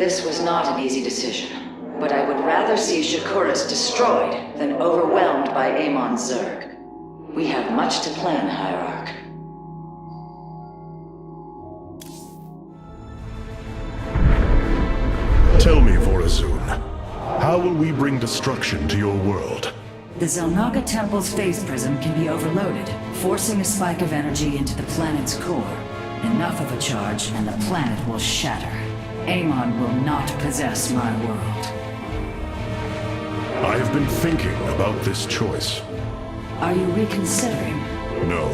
This was not an easy decision, but I would rather see Shakuras destroyed than overwhelmed by Amon's Zerg. We have much to plan, Hierarch. Tell me, Vorazun, how will we bring destruction to your world? The Zelnaga Temple's phase prism can be overloaded, forcing a spike of energy into the planet's core. Enough of a charge, and the planet will shatter. Amon will not possess my world. I have been thinking about this choice. Are you reconsidering? No.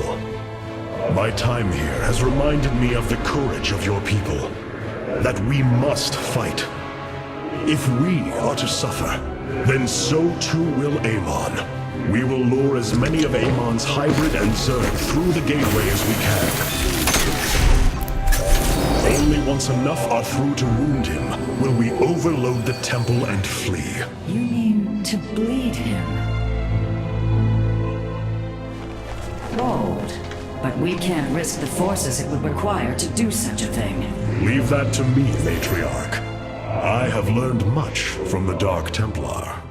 My time here has reminded me of the courage of your people. That we must fight. If we are to suffer, then so too will Amon. We will lure as many of Amon's hybrid and Zerg through the gateway as we can. Only once enough are through to wound him will we overload the temple and flee. You mean to bleed him? Bold. But we can't risk the forces it would require to do such a thing. Leave that to me, Matriarch. I have learned much from the Dark Templar.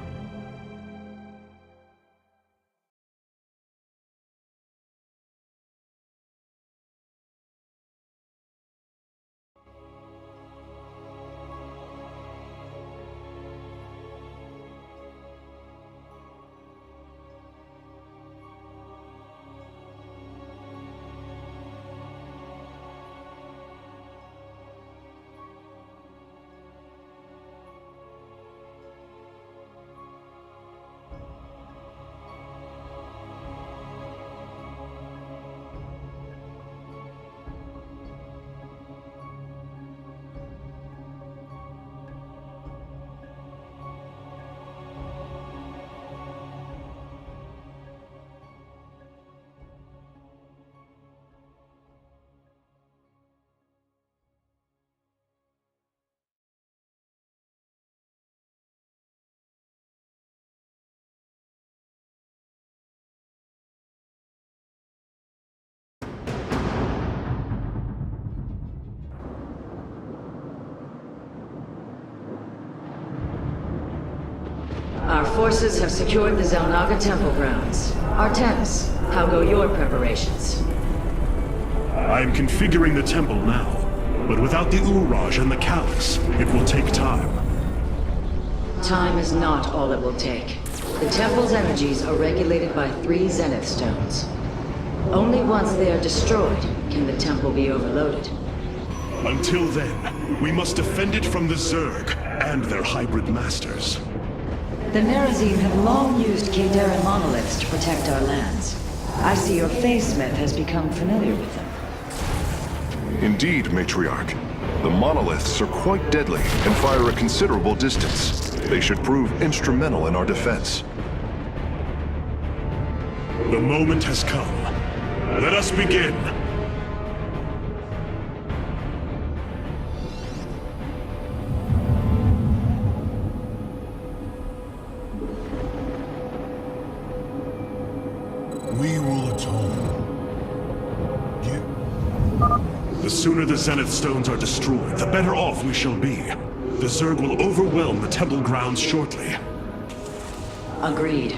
Our forces have secured the Zelnaga Temple grounds. Artemis, how go your preparations? I am configuring the temple now, but without the Uraj and the Callus, it will take time. Time is not all it will take. The temple's energies are regulated by 3 Zenith Stones. Only once they are destroyed can the temple be overloaded. Until then, we must defend it from the Zerg and their hybrid masters. The Nerazim have long used Kadaran monoliths to protect our lands. I see your Phasesmith has become familiar with them. Indeed, Matriarch. The monoliths are quite deadly and fire a considerable distance. They should prove instrumental in our defense. The moment has come. Let us begin. We will atone. The sooner the Zenith Stones are destroyed, the better off we shall be. The Zerg will overwhelm the temple grounds shortly. Agreed.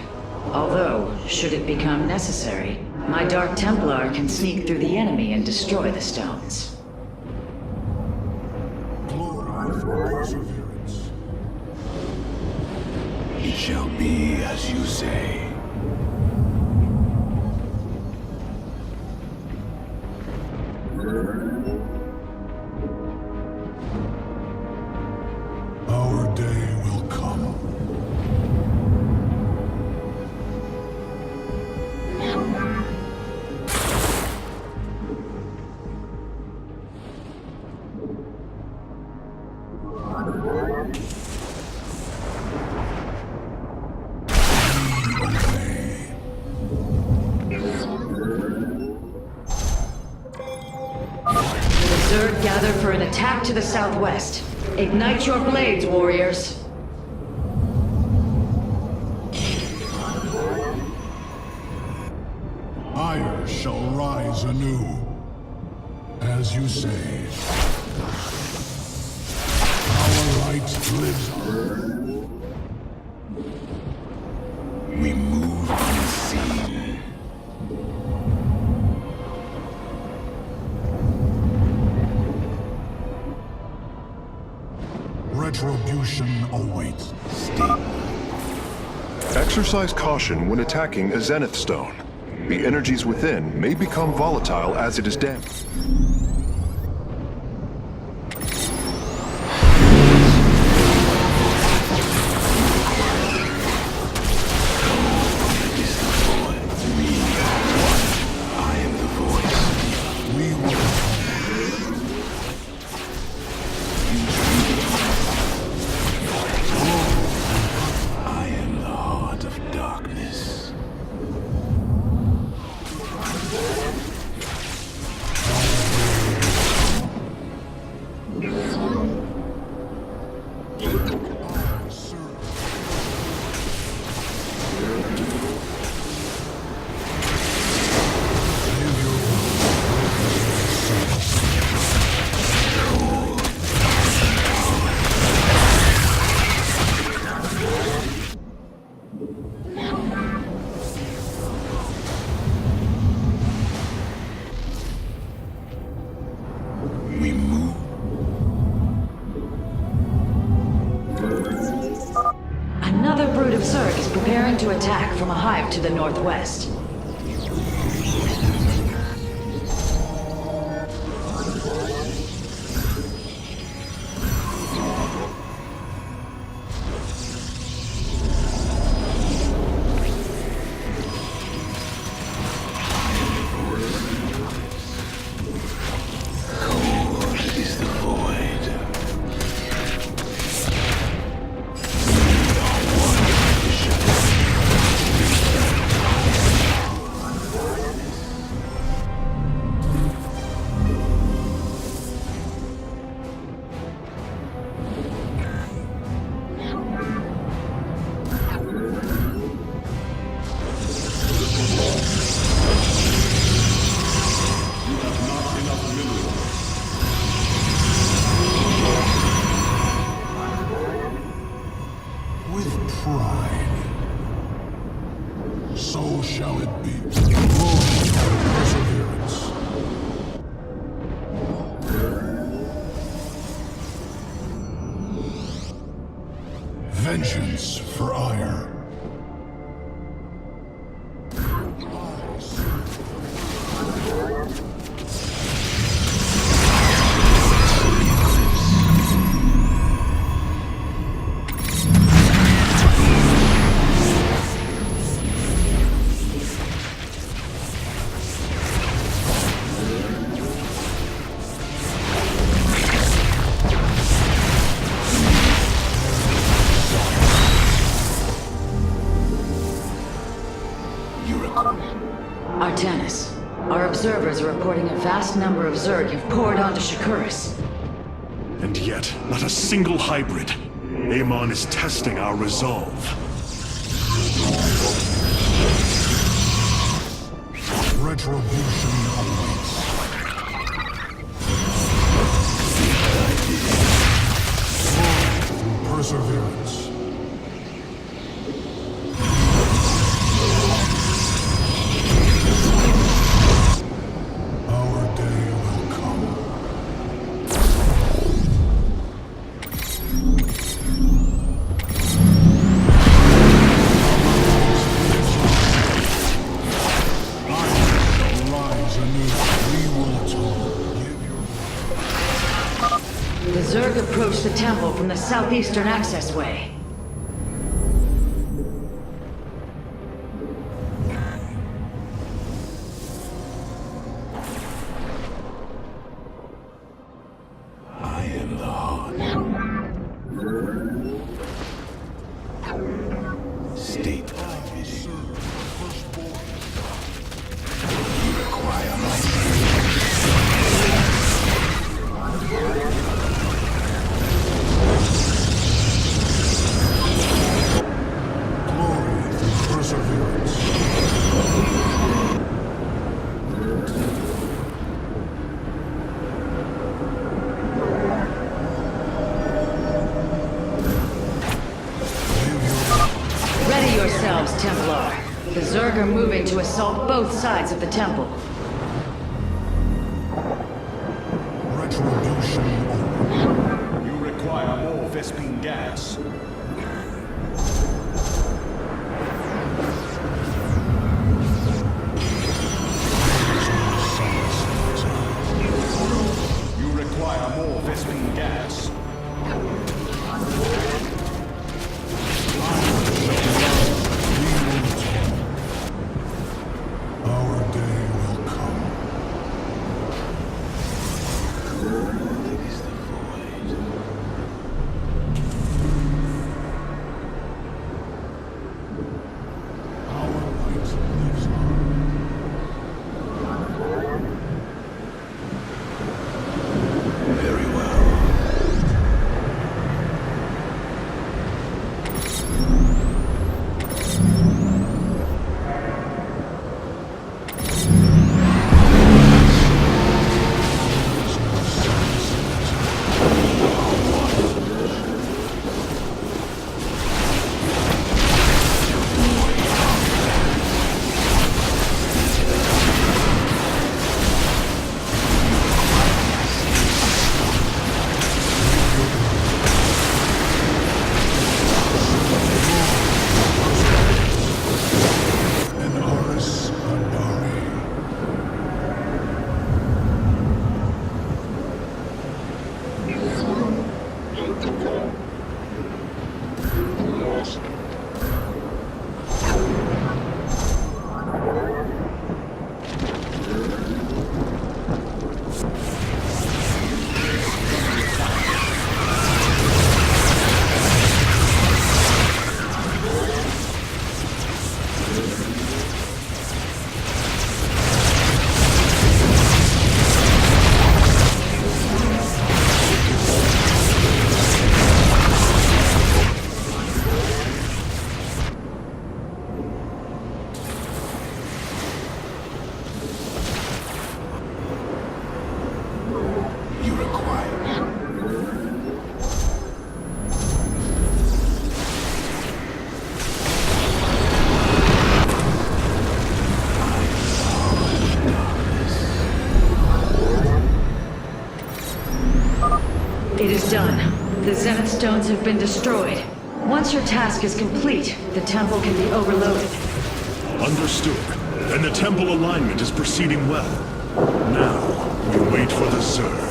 Although, should it become necessary, my Dark Templar can sneak through the enemy and destroy the stones. Glory for perseverance. It shall be as you say. Our day will come. The Zerg gather for an attack to the southwest. Ignite your blades, warriors! Ire shall rise anew. As you say. Our light lives on. We move unseen. Retribution awaits. Exercise caution when attacking a Zenith Stone. The energies within may become volatile as it is damaged. Another brood of Zerg is preparing to attack from a hive to the northwest. So shall it be. Glory and perseverance. Vengeance for ire. Artanis, our observers are reporting a vast number of Zerg have poured onto Shakuris. And yet, not a single hybrid. Amon is testing our resolve. Retribution awaits. Through perseverance. Our day will come. Rise anew. We will atone. Give your The Zerg approach the temple from the southeastern accessway. I am the heart. State thy vision. You require my to assault both sides of the temple. Retribution awaits. You require more Vespine gas. You require more Vespine gas. Our day will come. Is the void. Our light lives on. Very well. And Aris Andari. You require. It is done. The Zenith Stones have been destroyed. Once your task is complete, the temple can be overloaded. Understood. And the temple alignment is proceeding well. Now, we wait for the Zerg.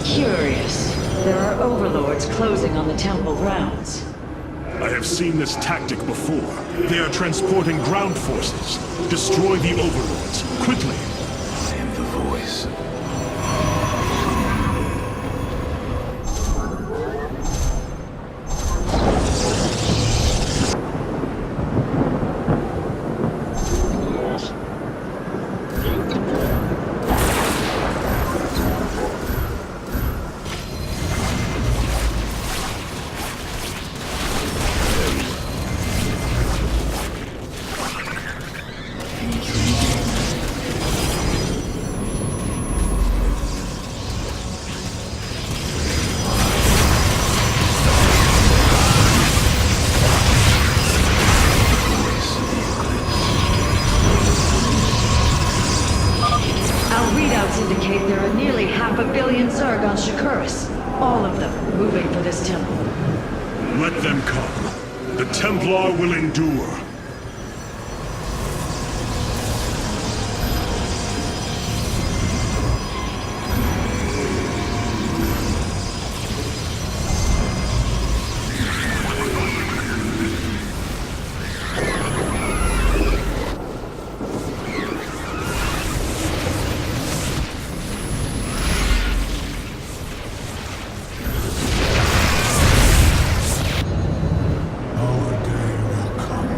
Curious. There are overlords closing on the temple grounds. I have seen this tactic before. They are transporting ground forces. Destroy the overlords, quickly. I am the voice. Our readouts indicate there are nearly 500 million Zerg on Shakuris. All of them moving for this temple. Let them come. The Templar will endure. Our day will come.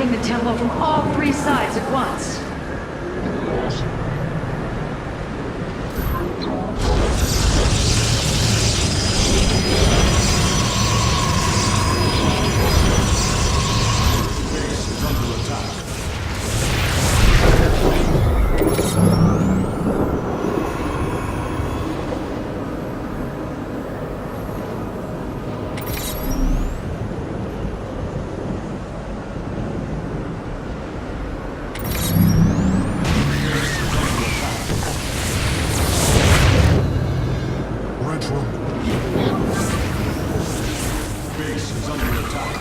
attacking the temple from all three sides at once. Base is under attack. Red Room. Base is under attack.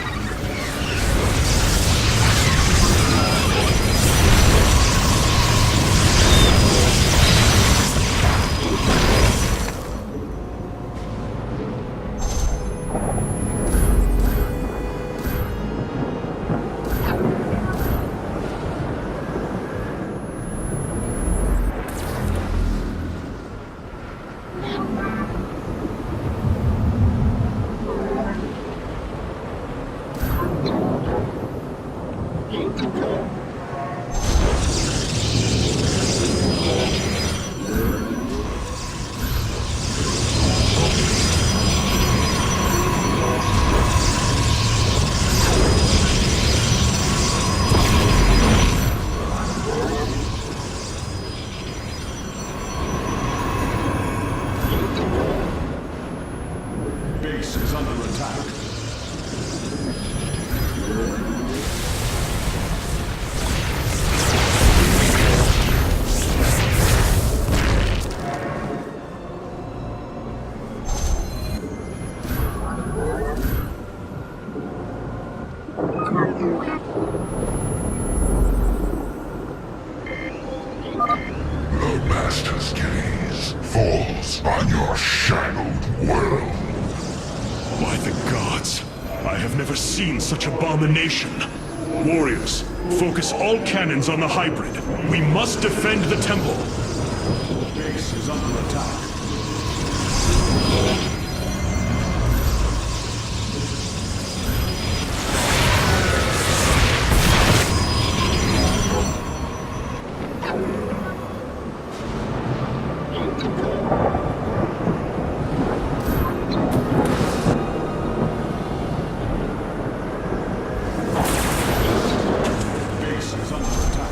Base is under attack. The Master's gaze falls on your shadowed world. By the gods, I have never seen such abomination. Warriors, focus all cannons on the hybrid. We must defend the temple. Base is under attack. Base is under attack.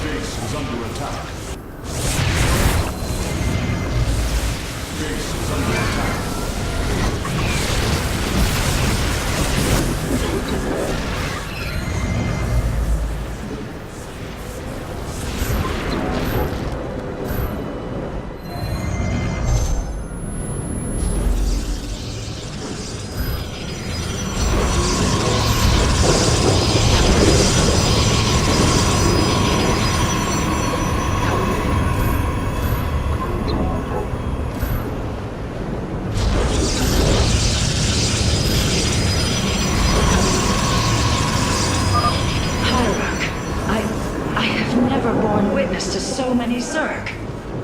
Base is under attack. Base is under attack. Hierarch, I have never borne witness to so many Zerg.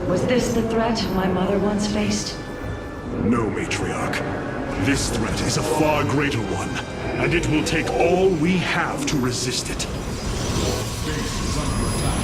Was this the threat my mother once faced? No, Matriarch. This threat is a far greater one, and it will take all we have to resist it. Base is under attack.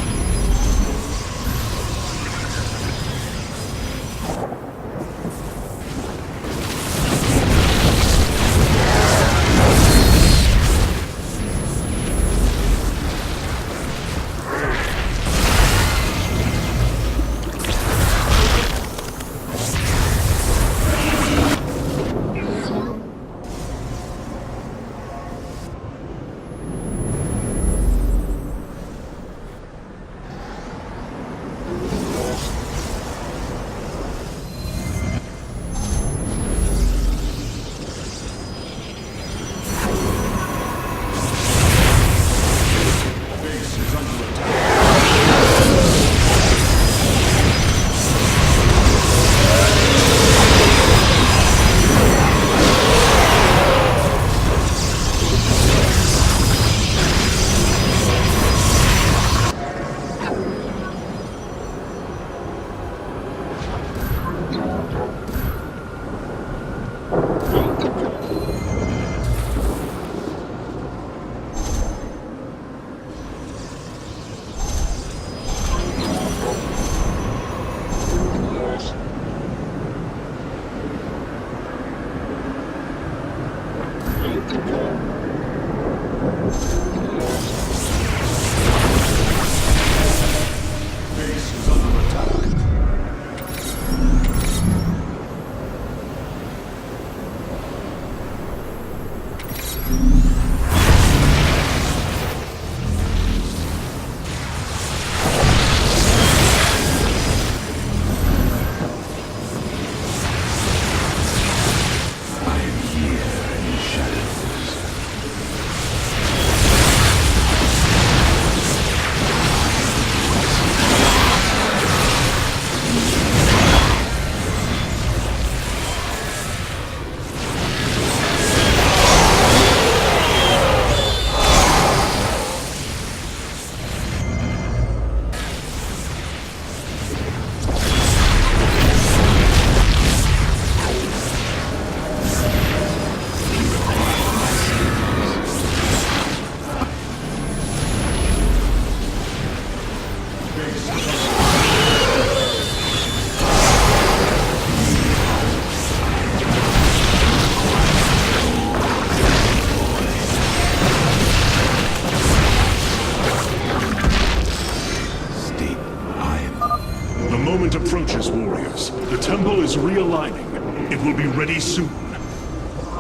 Archer's warriors. The temple is realigning. It will be ready soon.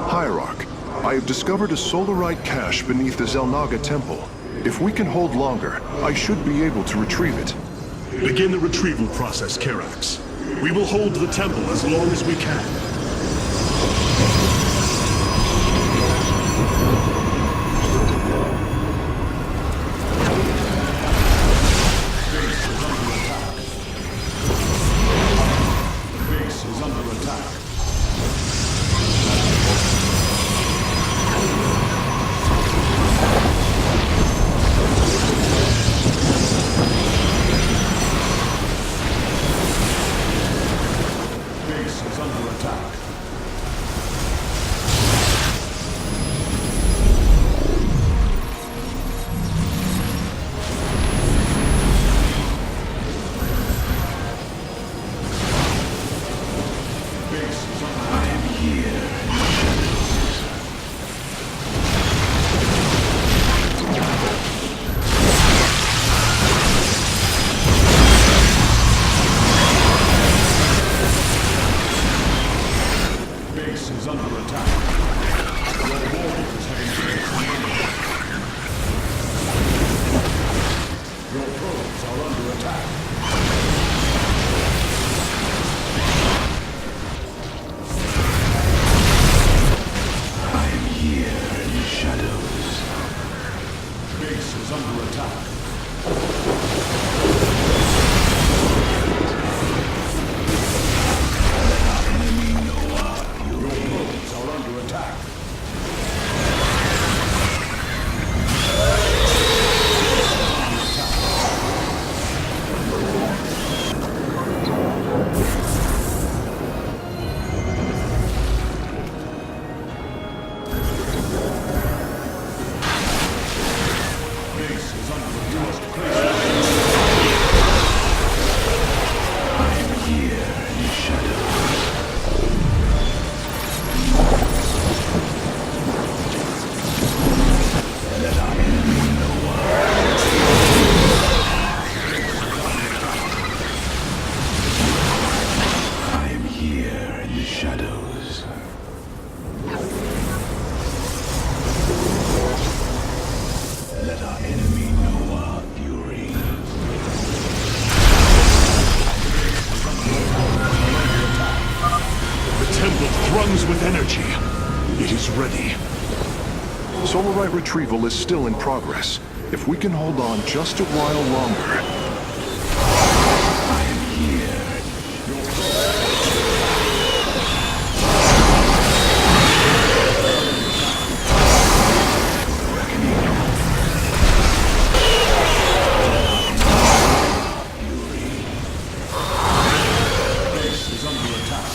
Hierarch, I have discovered a solarite cache beneath the Zelnaga temple. If we can hold longer, I should be able to retrieve it. Begin the retrieval process, Karax. We will hold the temple as long as we can. Base is under attack. Base is under attack. Base is under attack. Base is under attack. Your warriors have engaged. Your probes are under attack. I am here in the shadows. Base is under attack. Your probes are under attack. Base is under attack. I am here in the shadows. Let our enemy know our fury. The temple thruns with energy. It is ready. Solarite retrieval is still in progress. If we can hold on just a while longer. I am here. Base is under attack.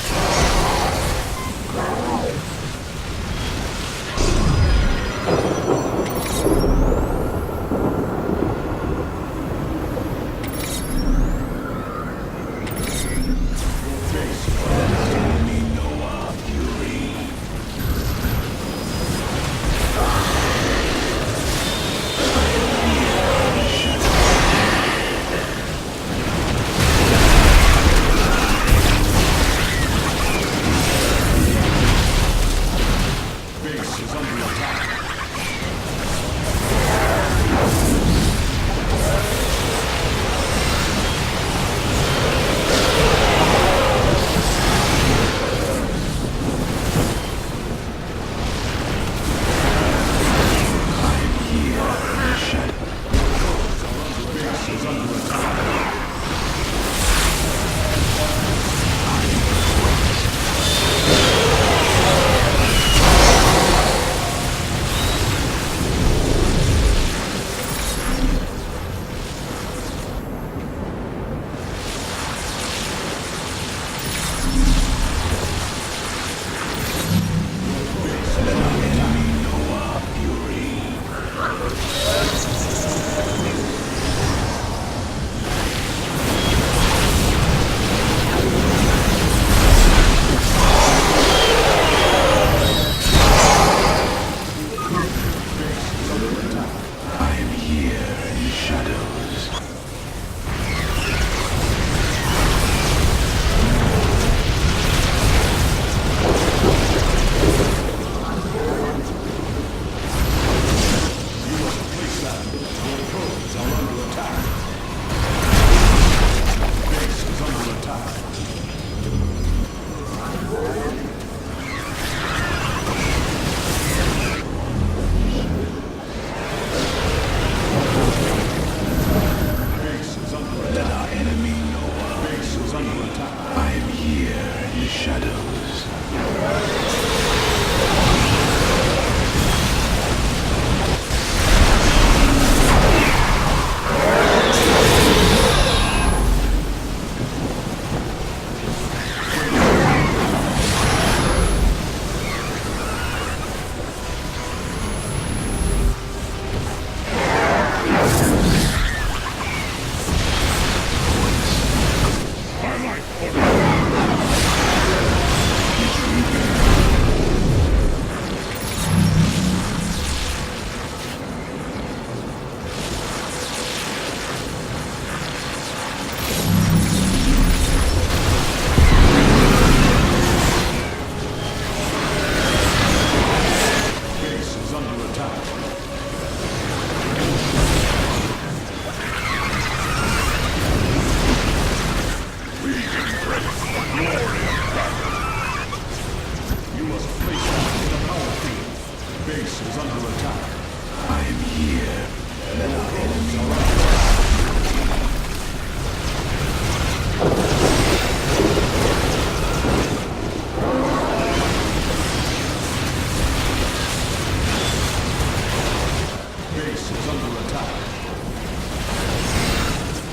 under attack.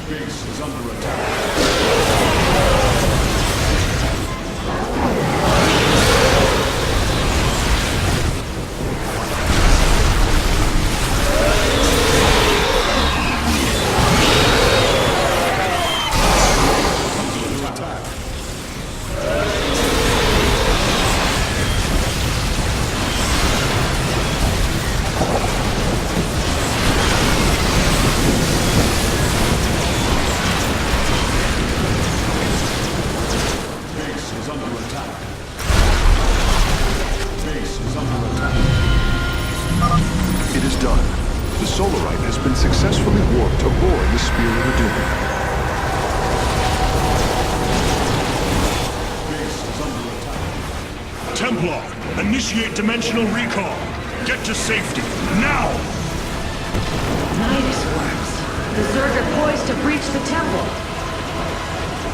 Base is under attack. It is done. The Solarite has been successfully warped aboard the Spirit of Doom. Templar, initiate dimensional recall. Get to safety, now! Midas works. The Zerg are poised to breach the temple.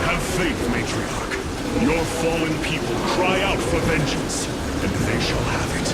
Have faith, Matriarch. Your fallen people cry out for vengeance, and they shall have it.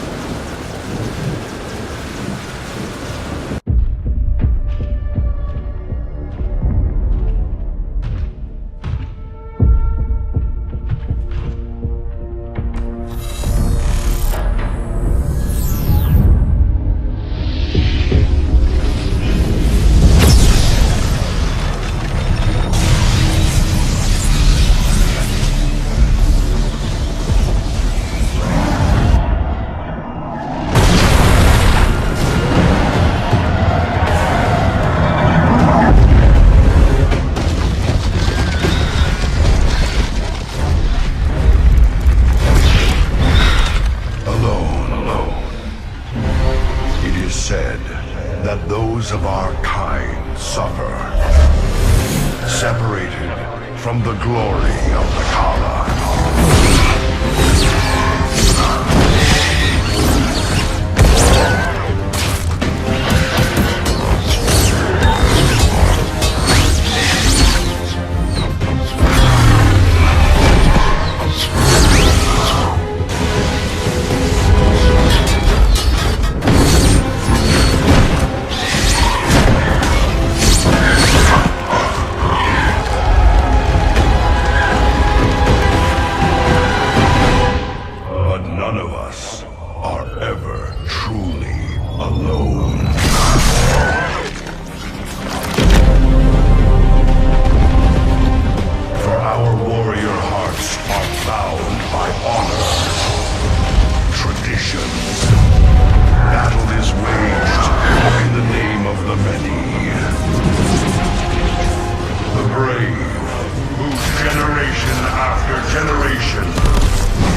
That those of our kind suffer, separated from the glory of the Kala.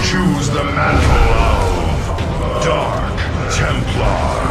Choose the mantle of Dark Templar.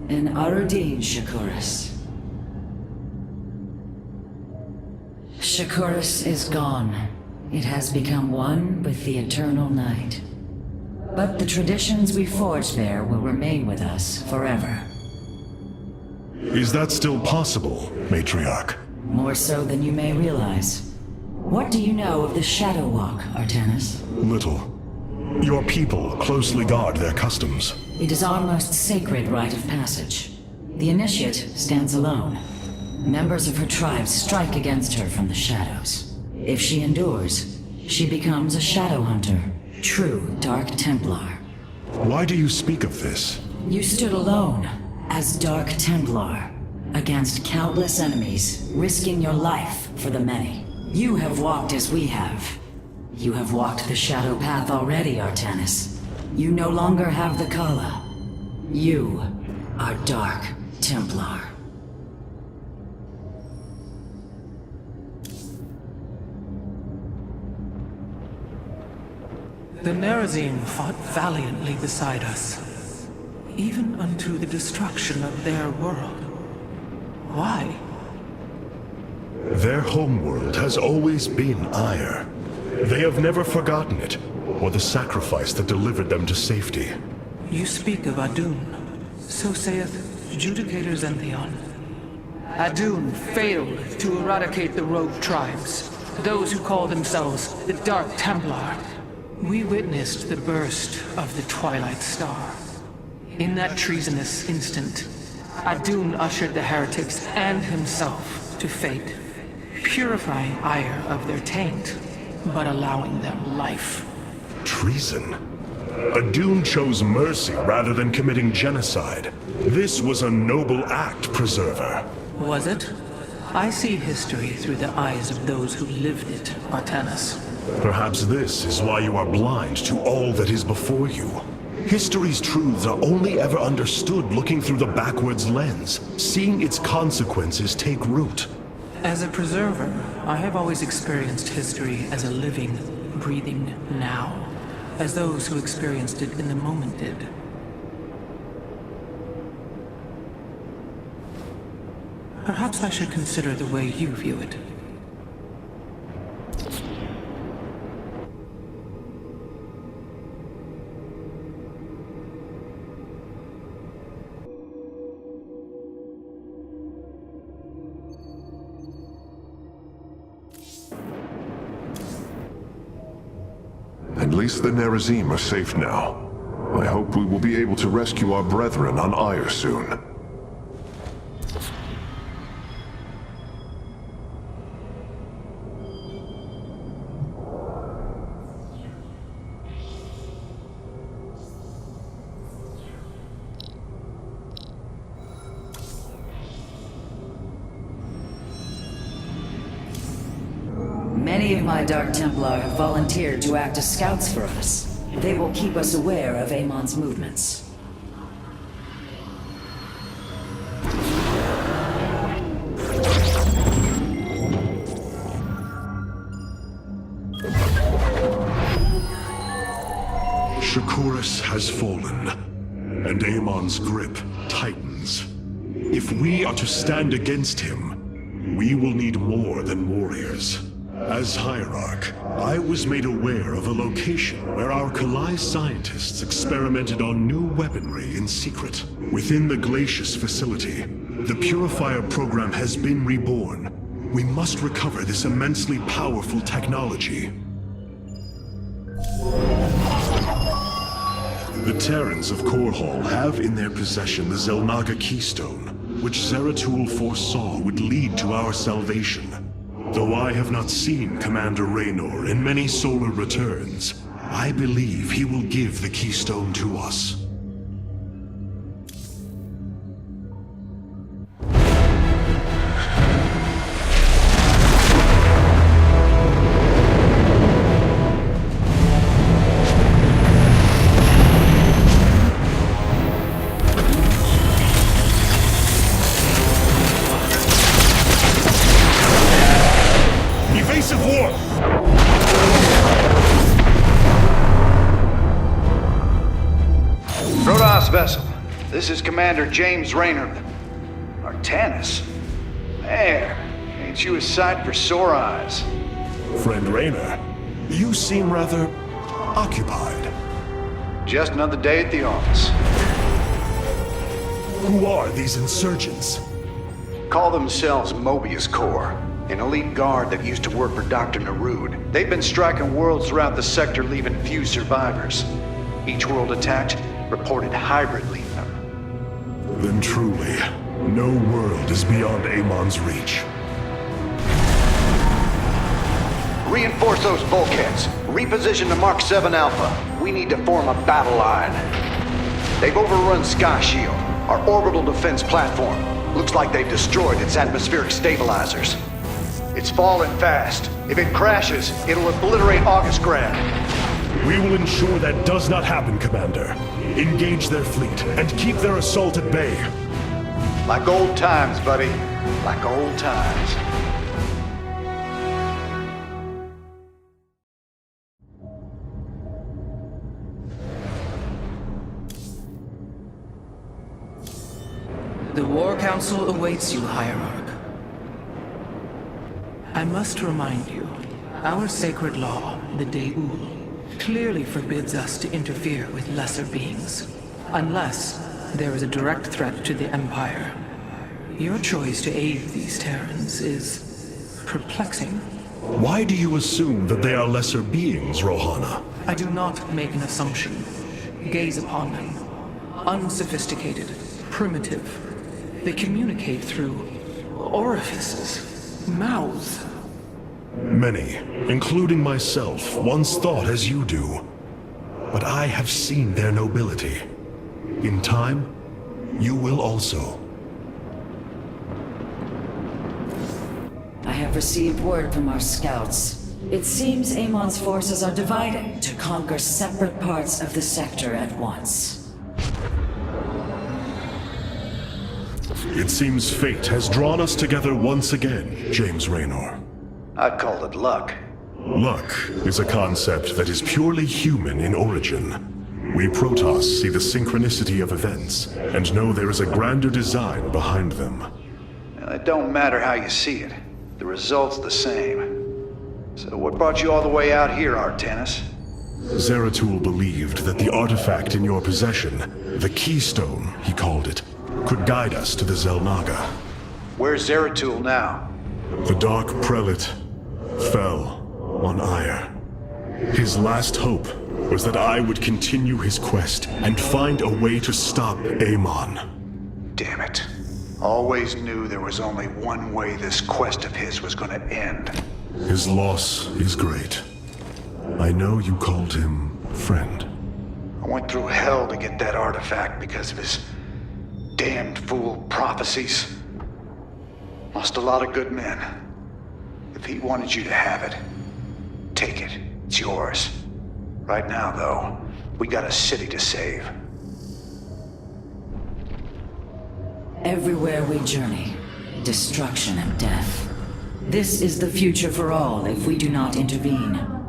An Arudin, Shakuras. Shakuras is gone. It has become one with the eternal night. But the traditions we forged there will remain with us forever. Is that still possible, Matriarch? More so than you may realize. What do you know of the Shadow Walk, Artanis? Little. Your people closely guard their customs. It is our most sacred rite of passage. The initiate stands alone. Members of her tribe strike against her from the shadows. If she endures, she becomes a shadow hunter, true Dark Templar. Why do you speak of this? You stood alone, As Dark Templar, against countless enemies, risking your life for the many. You have walked as we have. You have walked the shadow path already, Artanis. You no longer have the Kala. You are Dark Templar. The Nerazim fought valiantly beside us, even unto the destruction of their world. Why? Their homeworld has always been Ire. They have never forgotten it, or the sacrifice that delivered them to safety. You speak of Adun. So saith Judicator Zentheon. Adun failed to eradicate the rogue tribes, those who call themselves the Dark Templar. We witnessed the burst of the Twilight Star. In that treasonous instant, Adun ushered the heretics and himself to fate, purifying Ire of their taint, but allowing them life. Treason? Adun chose mercy rather than committing genocide. This was a noble act, Preserver. Was it? I see history through the eyes of those who lived it, Artanis. Perhaps this is why you are blind to all that is before you. History's truths are only ever understood looking through the backwards lens, seeing its consequences take root. As a preserver, I have always experienced history as a living, breathing now, as those who experienced it in the moment did. Perhaps I should consider the way you view it. At least the Nerazim are safe now. I hope we will be able to rescue our brethren on Ire soon. Many of my Dark Templar have volunteered to act as scouts for us. They will keep us aware of Amon's movements. Shakuris has fallen, and Amon's grip tightens. If we are to stand against him, we will need more than warriors. As Hierarch, I was made aware of a location where our Kalai scientists experimented on new weaponry in secret. Within the Glacius facility, the Purifier program has been reborn. We must recover this immensely powerful technology. The Terrans of Korhal have in their possession the Xel'Naga Keystone, which Zeratul foresaw would lead to our salvation. Though I have not seen Commander Raynor in many solar returns, I believe he will give the Keystone to us. Evasive warp! Protoss vessel, this is Commander James Raynor. Artanis? There, ain't you a sight for sore eyes? Friend Raynor, you seem rather occupied. Just another day at the office. Who are these insurgents? Call themselves Mobius Corps, an elite guard that used to work for Dr. Narud. They've been striking worlds throughout the sector, leaving few survivors. Each world attacked reported hybrid leaving them. Then truly, no world is beyond Amon's reach. Reinforce those bulkheads. Reposition the Mark 7 Alpha. We need to form a battle line. They've overrun Sky Shield. Our orbital defense platform. Looks like they've destroyed its atmospheric stabilizers. It's falling fast. If it crashes, it'll obliterate August Grad. We will ensure that does not happen, Commander. Engage their fleet and keep their assault at bay. Like old times, buddy. Like old times. The War Council awaits you, Hierarch. I must remind you, our sacred law, the Deul, clearly forbids us to interfere with lesser beings, unless there is a direct threat to the Empire. Your choice to aid these Terrans is perplexing. Why do you assume that they are lesser beings, Rohana? I do not make an assumption. Gaze upon them. Unsophisticated, primitive. They communicate through orifices, mouths. Many, including myself, once thought as you do. But I have seen their nobility. In time, you will also. I have received word from our scouts. It seems Amon's forces are divided to conquer separate parts of the sector at once. It seems fate has drawn us together once again, James Raynor. I'd call it luck. Luck is a concept that is purely human in origin. We Protoss see the synchronicity of events and know there is a grander design behind them. It don't matter how you see it. The result's the same. So what brought you all the way out here, Artanis? Zeratul believed that the artifact in your possession, the Keystone, he called it, could guide us to the Xel'Naga. Where's Zeratul now? The Dark Prelate fell on Ire. His last hope was that I would continue his quest and find a way to stop Amon. Damn it. Always knew there was only one way this quest of his was gonna end. His loss is great. I know you called him friend. I went through hell to get that artifact because of his damned fool prophecies. Lost a lot of good men. If he wanted you to have it, take it. It's yours. Right now, though, we got a city to save. Everywhere we journey, destruction and death. This is the future for all if we do not intervene.